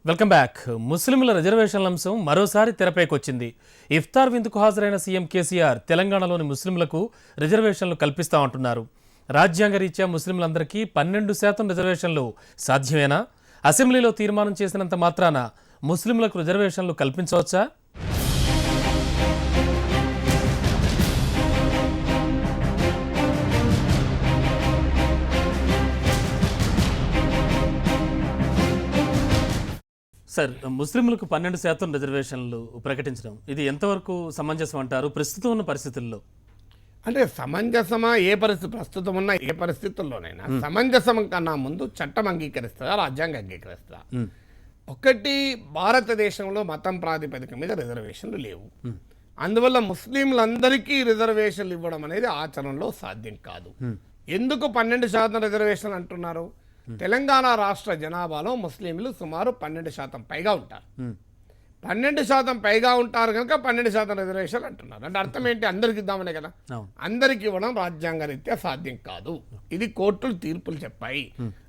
Welcome back. ముస్లింల రిజర్వేషన్ల అంశం మరోసారి తెరపైకొచ్చింది. ఇఫ్తార్ విందుకు హాజరైన సీఎం కేసీఆర్ తెలంగాణలోని ముస్లింలకు రిజర్వేషన్లు కల్పిస్తామంటున్నారు. రాజ్యాంగ రీత్యా ముస్లింలందరికీ 12% రిజర్వేషన్లు సాధ్యమేనా? అసెంబ్లీలో తీర్మానం చేసినంత మాత్రాన ముస్లింలకు రిజర్వేషన్లు కల్పించవచ్చా? సార్, ముస్లింలకు 12% రిజర్వేషన్లు ప్రకటించడం ఇది ఎంతవరకు సమంజసం అంటారు ప్రస్తుతం ఉన్న పరిస్థితుల్లో? అంటే సమంజసమా? ప్రస్తుతం ఉన్న ఏ పరిస్థితుల్లోనైనా సమంజసం కన్నా ముందు చట్టం అంగీకరిస్తుందా, రాజ్యాంగం అంగీకరిస్తుందా? ఒకటి, భారతదేశంలో మతం ప్రాతిపదిక మీద రిజర్వేషన్లు లేవు. అందువల్ల ముస్లింలందరికీ రిజర్వేషన్లు ఇవ్వడం అనేది ఆచరణలో సాధ్యం కాదు. ఎందుకు 12% రిజర్వేషన్ అంటున్నారు? తెలంగాణ రాష్ట్ర జనాభాలో ముస్లింలు సుమారు 12% పైగా ఉంటారు. 12% పైగా ఉంటారు కనుక 12% రిజర్వేషన్ అంటున్నారు. అంటే అర్థం ఏంటి? అందరికి ఇద్దామనే కదా. అందరికి ఇవ్వడం రాజ్యాంగ రీత్యా సాధ్యం కాదు. ఇది కోర్టులు తీర్పులు చెప్పాయి.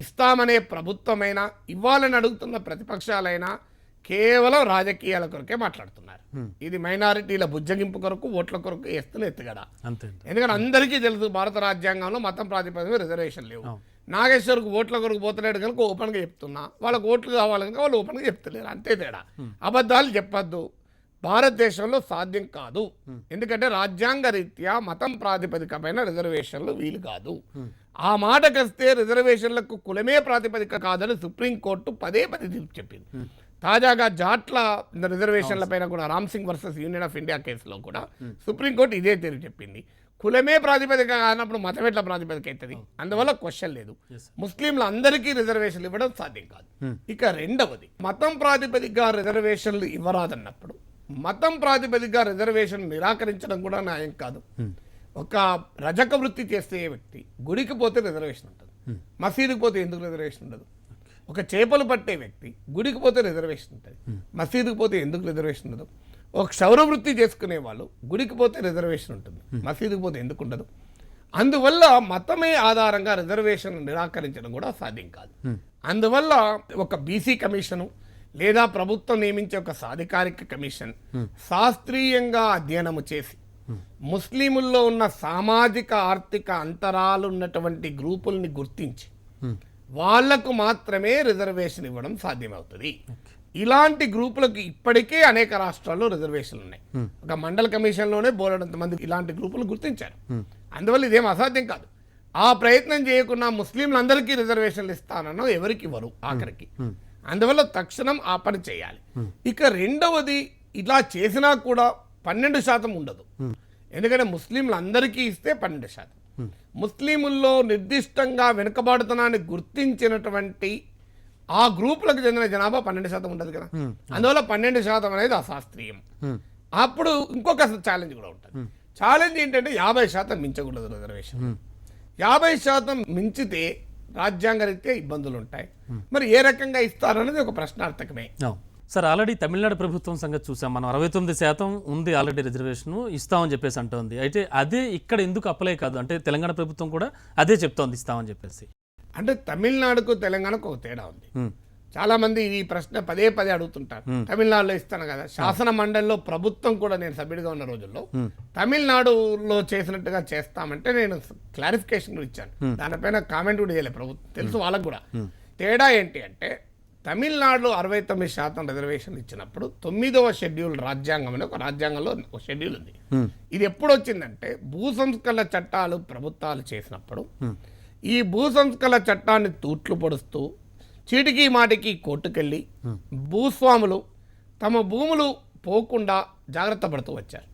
ఇస్తామనే ప్రభుత్వమైనా, ఇవ్వాలని అడుగుతున్న ప్రతిపక్షాలైనా కేవలం రాజకీయాల కొరకే మాట్లాడుతున్నారు. ఇది మైనారిటీల బుజ్జగింపు కొరకు, ఓట్ల కొరకు వేస్తున్న ఎత్తుగడ. ఎందుకంటే అందరికీ తెలుసు భారత రాజ్యాంగంలో మతం ప్రాతిపదిక రిజర్వేషన్ లేవు. నాగేశ్వర్కు ఓట్ల కొరకు పోతలేడు కనుక ఓపెన్గా చెప్తున్నా, వాళ్ళకు ఓట్లు కావాలి కనుక వాళ్ళు ఓపెన్గా చెప్తలేరు, అంతే తేడా. అబద్ధాలు చెప్పద్దు. భారతదేశంలో సాధ్యం కాదు. ఎందుకంటే రాజ్యాంగ రీత్యా మతం ప్రాతిపదికమైన రిజర్వేషన్లు వీలు కాదు. ఆ మాటకొస్తే రిజర్వేషన్లకు కులమే ప్రాతిపదిక కాదని సుప్రీంకోర్టు పదే తీర్పు చెప్పింది. తాజాగా జాట్ల రిజర్వేషన్ల పైన కూడా Ramsingh versus union of India కేసులో కూడా సుప్రీంకోర్టు ఇదే తీర్పు చెప్పింది. కులమే ప్రాతిపదిక కానప్పుడు మతం ఎట్లా ప్రాతిపదిక అవుతుంది? అందువల్ల క్వశ్చన్ లేదు. ముస్లింలు అందరికీ రిజర్వేషన్లు ఇవ్వడం సాధ్యం కాదు. ఇక రెండవది, మతం ప్రాతిపదికగా రిజర్వేషన్లు ఇవ్వరాదన్నప్పుడు మతం ప్రాతిపదికగా రిజర్వేషన్ నిరాకరించడం కూడా న్యాయం కాదు. ఒక రజక వృత్తి చేసే వ్యక్తి గుడికి పోతే రిజర్వేషన్ ఉంటుంది, మసీదుకి పోతే ఎందుకు రిజర్వేషన్ ఉండదు? ఒక చేపలు పట్టే వ్యక్తి గుడికి పోతే రిజర్వేషన్ ఉంటుంది, మసీదుకి పోతే ఎందుకు రిజర్వేషన్ ఉండదు? ఒక క్షౌర వృత్తి చేసుకునే వాళ్ళు గుడికి పోతే రిజర్వేషన్ ఉంటుంది, మసీదుకి పోతే ఎందుకు ఉండదు? అందువల్ల మతమే ఆధారంగా రిజర్వేషన్ నిరాకరించడం కూడా సాధ్యం కాదు. అందువల్ల ఒక బీసీ కమిషను లేదా ప్రభుత్వం నియమించే ఒక సాధికారిక కమిషన్ శాస్త్రీయంగా అధ్యయనము చేసి ముస్లిముల్లో ఉన్న సామాజిక ఆర్థిక అంతరాలు ఉన్నటువంటి గ్రూపుల్ని గుర్తించి వాళ్లకు మాత్రమే రిజర్వేషన్ ఇవ్వడం సాధ్యమవుతుంది. ఇలాంటి గ్రూపులకు ఇప్పటికే అనేక రాష్ట్రాల్లో రిజర్వేషన్లు ఉన్నాయి. ఒక మండల కమిషన్లోనే బోలెడంత మంది ఇలాంటి గ్రూపులు గుర్తించారు. అందువల్ల ఇదేం అసాధ్యం కాదు. ఆ ప్రయత్నం చేయకుండా ముస్లింలందరికీ రిజర్వేషన్లు ఇస్తానన్నా ఎవరికి ఇవ్వరు ఆఖరికి. అందువల్ల తక్షణం ఆ పని చేయాలి. ఇక రెండవది, ఇలా చేసినా కూడా 12% ఉండదు. ఎందుకంటే ముస్లింలందరికీ ఇస్తే 12%, ముస్లిముల్లో నిర్దిష్టంగా వెనుకబాటుతనాన్ని గుర్తించినటువంటి ఆ గ్రూపులకు చెందిన జనాభా 12% ఉండదు కదా. అందువల్ల 12% అనేది అశాస్త్రీయం. అప్పుడు ఇంకొక ఛాలెంజ్ కూడా ఉంటుంది. ఛాలెంజ్ ఏంటంటే 50% మించకూడదు రిజర్వేషన్. 50% మించితే రాజ్యాంగ రీత్యా ఇబ్బందులు ఉంటాయి. మరి ఏ రకంగా ఇస్తారనేది ఒక ప్రశ్నార్థకమే. సార్, ఆల్రెడీ తమిళనాడు ప్రభుత్వం సంగతి చూసాం మనం. 69% ఉంది ఆల్రెడీ రిజర్వేషన్ ఇస్తామని చెప్పేసి అంటోంది. అయితే అదే ఇక్కడ ఎందుకు అప్లై కాదు? అంటే తెలంగాణ ప్రభుత్వం కూడా అదే చెప్తోంది ఇస్తామని చెప్పేసి. అంటే తమిళనాడుకు తెలంగాణకు ఒక తేడా ఉంది. చాలా మంది ఈ ప్రశ్న పదే అడుగుతుంటారు. తమిళనాడులో ఇస్తాను కదా, శాసన మండలిలో ప్రభుత్వం కూడా నేను సభ్యుడిగా ఉన్న రోజుల్లో తమిళనాడులో చేసినట్టుగా చేస్తామంటే నేను క్లారిఫికేషన్ ఇచ్చాను. దానిపైన కామెంట్ కూడా చేయలేదు ప్రభుత్వం, తెలుసు వాళ్ళకు కూడా. తేడా ఏంటి అంటే, తమిళనాడులో 69% రిజర్వేషన్ ఇచ్చినప్పుడు 9వ షెడ్యూల్ రాజ్యాంగం అనే ఒక రాజ్యాంగంలో ఒక షెడ్యూల్ ఉంది. ఇది ఎప్పుడు వచ్చిందంటే, భూ సంస్కరణ చట్టాలు ప్రభుత్వాలు చేసినప్పుడు ఈ భూ సంస్కరణ చట్టాన్ని తూట్లు పొడుస్తూ చీటికి మాటికి కోర్టుకెళ్ళి భూస్వాములు తమ భూములు పోకుండా జాగ్రత్త పడుతూ వచ్చారు.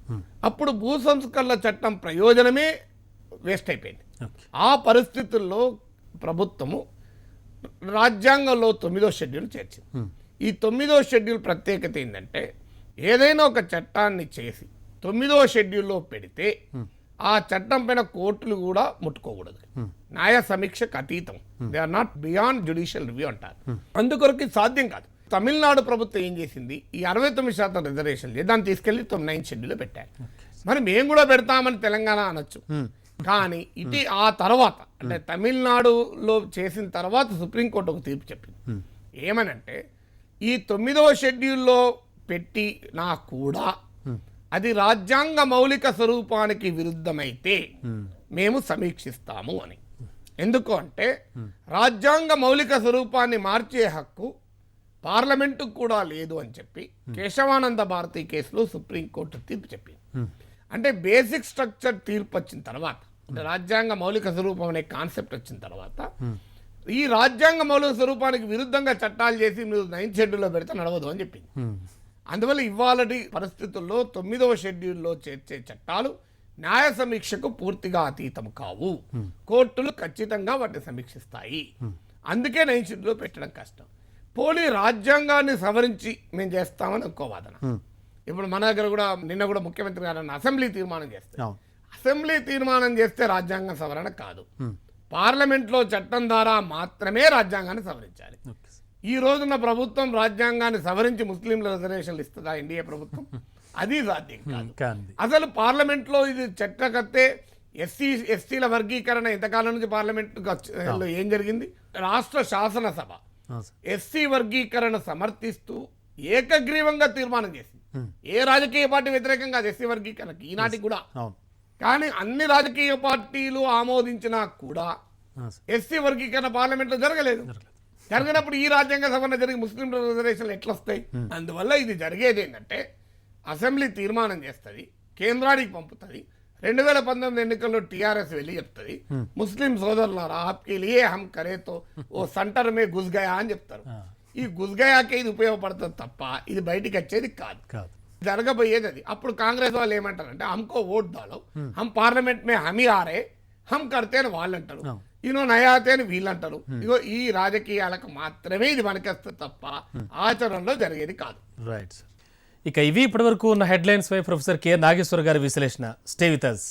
అప్పుడు భూ సంస్కరణ చట్టం ప్రయోజనమే వేస్ట్ అయిపోయింది. ఆ పరిస్థితుల్లో ప్రభుత్వము రాజ్యాంగంలో 9వ షెడ్యూల్ చేర్చింది. ఈ 9వ షెడ్యూల్ ప్రత్యేకత ఏంటంటే, ఏదైనా ఒక చట్టాన్ని చేసి 9వ షెడ్యూల్లో పెడితే ఆ చట్టం పైన కోర్టులు కూడా ముట్టుకోకూడదు. న్యాయ సమీక్షకు అతీతం. They are not beyond judicial review అంటారు. అందుకొరకు సాధ్యం కాదు. తమిళనాడు ప్రభుత్వం ఏం చేసింది, ఈ 69% రిజర్వేషన్ దాన్ని తీసుకెళ్లి 9వ షెడ్యూల్లో పెట్టారు. మరి మేము కూడా పెడతామని తెలంగాణ అనొచ్చు. కానీ ఇది ఆ తర్వాత అంటే తమిళనాడులో చేసిన తర్వాత సుప్రీంకోర్టు ఒక తీర్పు చెప్పింది. ఏమనంటే ఈ 9వ షెడ్యూల్లో పెట్టినా కూడా అది రాజ్యాంగ మౌలిక స్వరూపానికి విరుద్ధమైతే మేము సమీక్షిస్తాము అని. ఎందుకు అంటే రాజ్యాంగ మౌలిక స్వరూపాన్ని మార్చే హక్కు పార్లమెంటుకు కూడా లేదు అని చెప్పి కేశవానంద భారతి కేసులో సుప్రీంకోర్టు తీర్పు చెప్పింది. అంటే బేసిక్ స్ట్రక్చర్ తీర్పు వచ్చిన తర్వాత, అంటే రాజ్యాంగ మౌలిక స్వరూపం అనే కాన్సెప్ట్ వచ్చిన తర్వాత ఈ రాజ్యాంగ మౌలిక స్వరూపానికి విరుద్ధంగా చట్టాలు చేసి మీరు 9th షెడ్యూల్లో పెడితే నడవదు అని చెప్పింది. అందువల్ల ఇవాళటి పరిస్థితుల్లో 9వ షెడ్యూల్లో చేర్చే చట్టాలు న్యాయ సమీక్షకు పూర్తిగా అతీతం కావు. కోర్టులు ఖచ్చితంగా వాటిని సమీక్షిస్తాయి. అందుకే 9th షెడ్యూల్లో పెట్టడం కష్టం. పోనీ రాజ్యాంగాన్ని సవరించి మేము చేస్తామని ఇంకో వాదన. ఇప్పుడు మన దగ్గర కూడా నిన్న కూడా ముఖ్యమంత్రి గారు అసెంబ్లీ తీర్మానం చేస్తే, అసెంబ్లీ తీర్మానం చేస్తే రాజ్యాంగం సవరణ కాదు, పార్లమెంట్లో చట్టం ద్వారా మాత్రమే రాజ్యాంగాన్ని సవరించాలి. ఈ రోజున ప్రభుత్వం రాజ్యాంగాన్ని సవరించి ముస్లింల రిజర్వేషన్లు ఇస్తుందా ఎన్డీఏ ప్రభుత్వం? అది సాధ్యం కాదు. అసలు పార్లమెంట్లో ఇది చట్టకర్తే ఎస్సీల వర్గీకరణ ఎంతకాలం నుంచి పార్లమెంట్ ఏం జరిగింది? రాష్ట్ర శాసనసభ ఎస్సీ వర్గీకరణ సమర్థిస్తూ ఏకగ్రీవంగా తీర్మానం చేసింది. ఏ రాజకీయ పార్టీ వ్యతిరేకంగా ఎస్సీ వర్గీకరణకి ఈనాటికి కూడా. కానీ అన్ని రాజకీయ పార్టీలు ఆమోదించినా కూడా ఎస్సీ వర్గీకరణ పార్లమెంట్లో జరగలేదు. జరిగినప్పుడు ఈ రాజ్యాంగ సవరణ జరిగి ముస్లిం రిజర్వేషన్లు ఎట్లా వస్తాయి? అందువల్ల ఇది జరిగేది ఏంటంటే అసెంబ్లీ తీర్మానం చేస్తుంది, కేంద్రానికి పంపుతుంది. 2019 ఎన్నికల్లో టీఆర్ఎస్ వెళ్ళి చెప్తుంది, ముస్లిం సోదరులారా ఆప్కే లియే హమ్ కరేతో ఓ సెంటర్ మే గుస్గయా అని చెప్తారు. ఈ గుస్గయాకే ఇది ఉపయోగపడుతుంది తప్ప ఇది బయటికి వచ్చేది కాదు. జరగబోయేది అది. అప్పుడు కాంగ్రెస్ వాళ్ళు ఏమంటారంటే హమ్కో ఓట్ దాలో, హమ్ పార్లమెంట్ మే హమీ ఆరే హమ్ కడితే అని వాళ్ళు అంటారు, ఈయనో నయాతే అని వీళ్ళు అంటారు. ఇగో ఈ రాజకీయాలకు మాత్రమే ఇది మనకేస్తుంది తప్ప ఆచరణలో జరిగేది కాదు. రైట్. ఇక ఇవి ఇప్పటివరకు ఉన్న హెడ్లైన్స్ పై ప్రొఫెసర్ కె నాగేశ్వర్ గారి విశ్లేషణ. Stay with us.